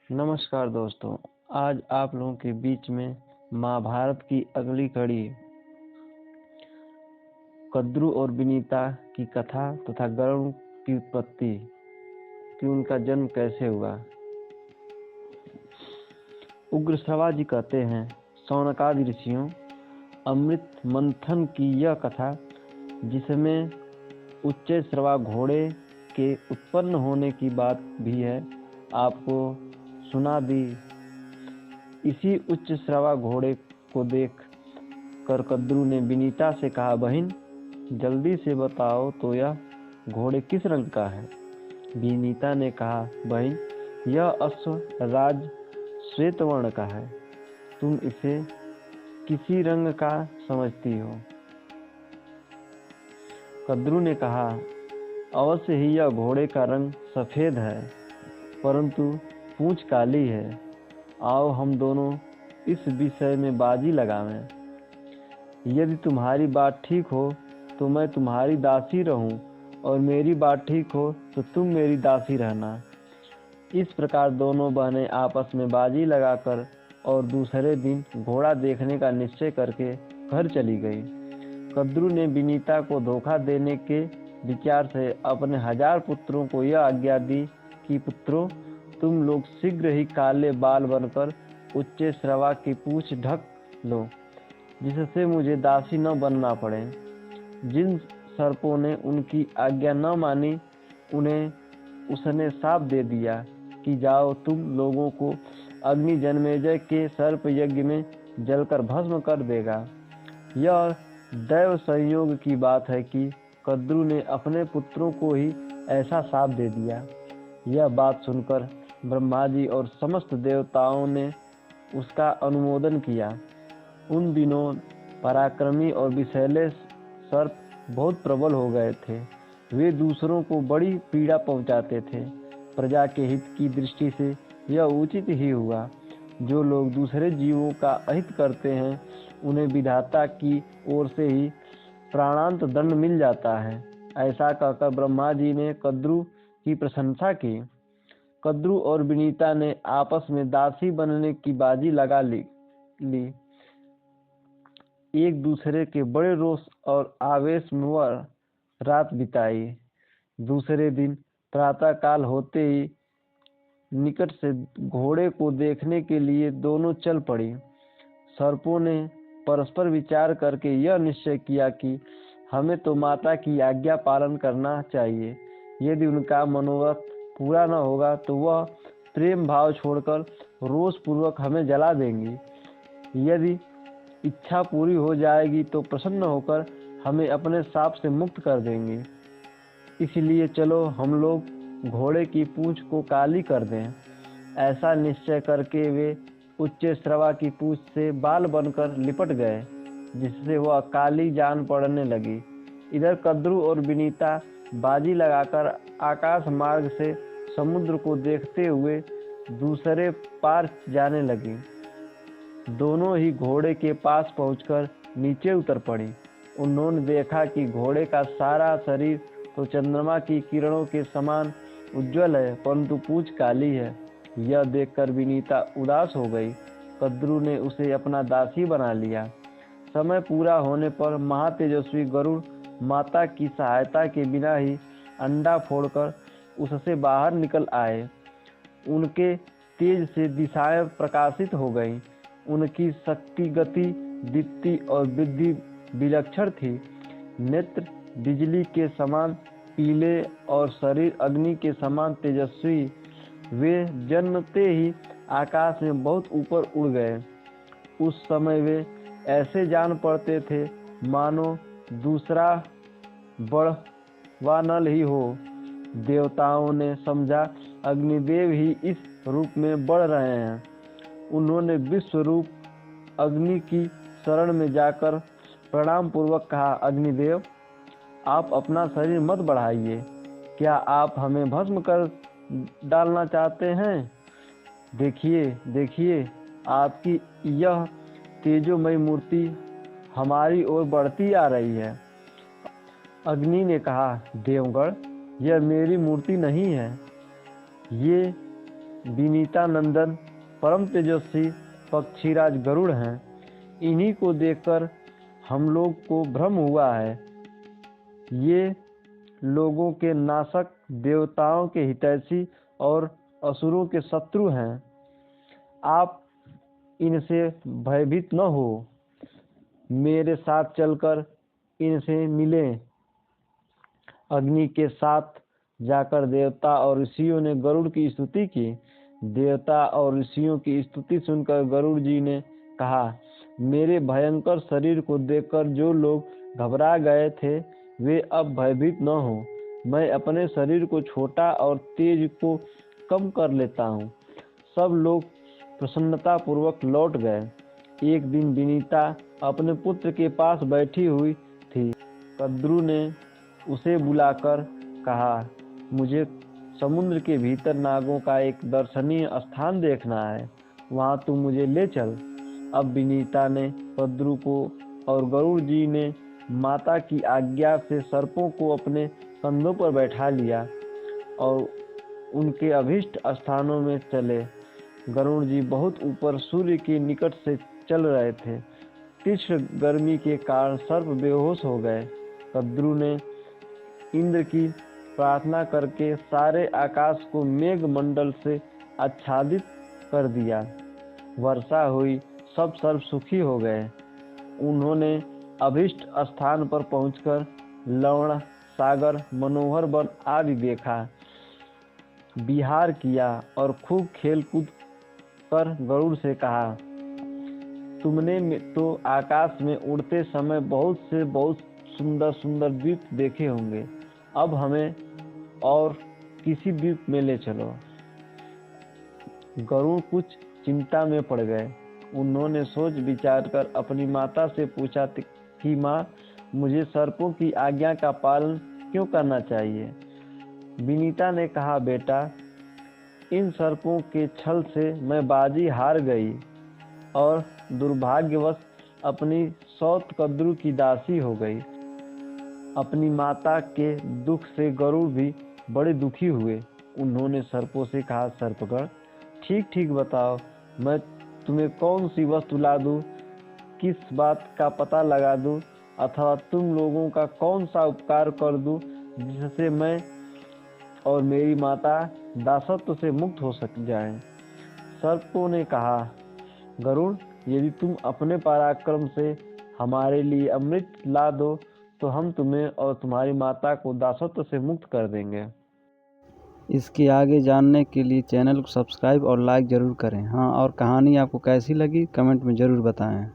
नमस्कार दोस्तों, आज आप लोगों के बीच में महाभारत की अगली कड़ी कद्रु और विनीता की कथा तथा गरुड़ की उत्पत्ति कि उनका जन्म कैसे हुआ। उग्रश्रवा जी कहते हैं, शौनकादि ऋषियों, अमृत मंथन की यह कथा जिसमें उच्चैःश्रवा घोड़े के उत्पन्न होने की बात भी है, आपको सुना दी। इसी उच्चैःश्रवा घोड़े को देख कर कद्रु ने विनीता से कहा, बहन जल्दी से बताओ तो यह घोड़े किस रंग का है। विनीता ने कहा, बहन यह अश्वराज श्वेत वर्ण का है, तुम इसे किसी रंग का समझती हो। कद्रु ने कहा, अवश्य ही यह घोड़े का रंग सफेद है, परंतु पूंछ काली है। आओ हम दोनों इस विषय में बाजी लगावें। यदि तुम्हारी बात ठीक हो तो मैं तुम्हारी दासी रहूं, और मेरी बात ठीक हो तो तुम मेरी दासी रहना। इस प्रकार दोनों बहनें आपस में बाजी लगाकर और दूसरे दिन घोड़ा देखने का निश्चय करके घर चली गई। कद्रु ने विनीता को धोखा देने के विचार से अपने 1000 पुत्रों को यह आज्ञा दी कि पुत्रों, तुम लोग शीघ्र ही काले बाल बनकर उच्चैःश्रवा की पूंछ ढक लो, जिससे मुझे दासी न बनना पड़े। जिन सर्पों ने उनकी आज्ञा न मानी, उन्हें उसने शाप दे दिया कि जाओ, तुम लोगों को अग्नि जन्मेजय के सर्प यज्ञ में जलकर भस्म कर देगा। यह दैव संयोग की बात है कि कद्रु ने अपने पुत्रों को ही ऐसा शाप दे दिया। यह बात सुनकर ब्रह्मा जी और समस्त देवताओं ने उसका अनुमोदन किया। उन दिनों पराक्रमी और विषैले सर्प बहुत प्रबल हो गए थे। वे दूसरों को बड़ी पीड़ा पहुंचाते थे। प्रजा के हित की दृष्टि से यह उचित ही हुआ। जो लोग दूसरे जीवों का अहित करते हैं, उन्हें विधाता की ओर से ही प्राणांत दंड मिल जाता है। ऐसा कहकर ब्रह्मा जी ने कद्रु की प्रशंसा की। कद्रु और विनीता ने आपस में दासी बनने की बाजी लगा ली। एक दूसरे के बड़े रोष और आवेश में वह रात बिताई। दूसरे दिन प्रातः काल होते ही निकट से घोड़े को देखने के लिए दोनों चल पड़ी। सर्पों ने परस्पर विचार करके यह निश्चय किया कि हमें तो माता की आज्ञा पालन करना चाहिए। यदि उनका मनोरथ पूरा न होगा तो वह प्रेम भाव छोड़कर रोष पूर्वक हमें जला देंगी। यदि इच्छा पूरी हो जाएगी तो प्रसन्न होकर हमें अपने शाप से मुक्त कर देंगी। इसलिए चलो हम लोग घोड़े की पूंछ को काली कर दें। ऐसा निश्चय करके वे उच्चैःश्रवा की पूंछ से बाल बनकर लिपट गए, जिससे वह काली जान पड़ने लगी। इधर कद्रु और विनीता बाजी लगाकर आकाश मार्ग से समुद्र को देखते हुए दूसरे पार जाने लगी। दोनों ही घोड़े के पास पहुंचकर नीचे उतर पड़ी। उन्होंने देखा कि घोड़े का सारा शरीर तो चंद्रमा की किरणों के समान उज्जवल है, परंतु पूंछ काली है। यह देखकर विनीता उदास हो गई। कद्रु ने उसे अपना दासी बना लिया। समय पूरा होने पर महातेजस्वी गरुड़ माता की सहायता के बिना ही अंडा फोड़कर उससे बाहर निकल आए। उनके तेज से दिशाएं प्रकाशित हो गईं। उनकी शक्ति, गति, दीप्ति और वृद्धि विलक्षण थी। नेत्र बिजली के समान पीले और शरीर अग्नि के समान तेजस्वी। वे जन्मते ही आकाश में बहुत ऊपर उड़ गए। उस समय वे ऐसे जान पड़ते थे मानो दूसरा बड़ नल ही हो। देवताओं ने समझा अग्निदेव ही इस रूप में बढ़ रहे हैं। उन्होंने विश्व रूप अग्नि की शरण में जाकर प्रणाम पूर्वक कहा, अग्निदेव, आप अपना शरीर मत बढ़ाइए। क्या आप हमें भस्म कर डालना चाहते हैं? देखिए देखिए, आपकी यह तेजोमयी मूर्ति हमारी ओर बढ़ती आ रही है। अग्नि ने कहा, देवगण, यह मेरी मूर्ति नहीं है, ये विनीता नंदन परम तेजस्वी पक्षीराज गरुड़ हैं। इन्हीं को देखकर हम लोग को भ्रम हुआ है। ये लोगों के नाशक, देवताओं के हितैषी और असुरों के शत्रु हैं। आप इनसे भयभीत न हो, मेरे साथ चलकर इनसे मिलें। अग्नि के साथ जाकर देवता और ऋषियों ने गरुड़ की स्तुति की। देवता और ऋषियों की स्तुति सुनकर गरुड़ जी ने कहा, मेरे भयंकर शरीर को देखकर जो लोग घबरा गए थे वे अब भयभीत न हो। मैं अपने शरीर को छोटा और तेज को कम कर लेता हूँ। सब लोग प्रसन्नता पूर्वक लौट गए। एक दिन विनीता अपने पुत्र के पास बैठी हुई थी। कद्रू ने उसे बुलाकर कहा, मुझे समुद्र के भीतर नागों का एक दर्शनीय स्थान देखना है, वहां तू मुझे ले चल। अब विनीता ने कद्रू को और गरुड़ जी ने माता की आज्ञा से सर्पों को अपने कंधों पर बैठा लिया और उनके अभीष्ट स्थानों में चले। गरुड़ जी बहुत ऊपर सूर्य के निकट से चल रहे थे। तीक्ष्ण गर्मी के कारण सर्प बेहोश हो गए। कद्रू ने इंद्र की प्रार्थना करके सारे आकाश को मेघ मंडल से आच्छादित कर दिया। वर्षा हुई, सब सर्प सुखी हो गए। उन्होंने अभीष्ट स्थान पर पहुंचकर लवण, सागर, मनोहर वन आदि देखा, विहार किया और खूब खेल कूद कर गरुड़ से कहा, तुमने तो आकाश में उड़ते समय बहुत सुंदर सुंदर द्वीप देखे होंगे। अब हमें और किसी द्वीप में ले चलो। गरुड़ कुछ चिंता में पड़ गए। उन्होंने सोच विचार कर अपनी माता से पूछा कि माँ, मुझे सर्पों की आज्ञा का पालन क्यों करना चाहिए? विनीता ने कहा, बेटा, इन सर्पों के छल से मैं बाजी हार गई और दुर्भाग्यवश अपनी सौत कद्रू की दासी हो गई। अपनी माता के दुख से गरुड़ भी बड़े दुखी हुए। उन्होंने सर्पों से कहा, सर्पगण, ठीक ठीक बताओ, मैं तुम्हें कौन सी वस्तु ला दूं, किस बात का पता लगा दूं, अथवा तुम लोगों का कौन सा उपकार कर दूं जिससे मैं और मेरी माता दासत्व से मुक्त हो सक जाएं। सर्पों ने कहा, गरुड़, यदि तुम अपने पराक्रम से हमारे लिए अमृत ला दो तो हम तुम्हें और तुम्हारी माता को दासत्व से मुक्त कर देंगे। इसके आगे जानने के लिए चैनल को सब्सक्राइब और लाइक ज़रूर करें। हाँ, और कहानी आपको कैसी लगी कमेंट में ज़रूर बताएं।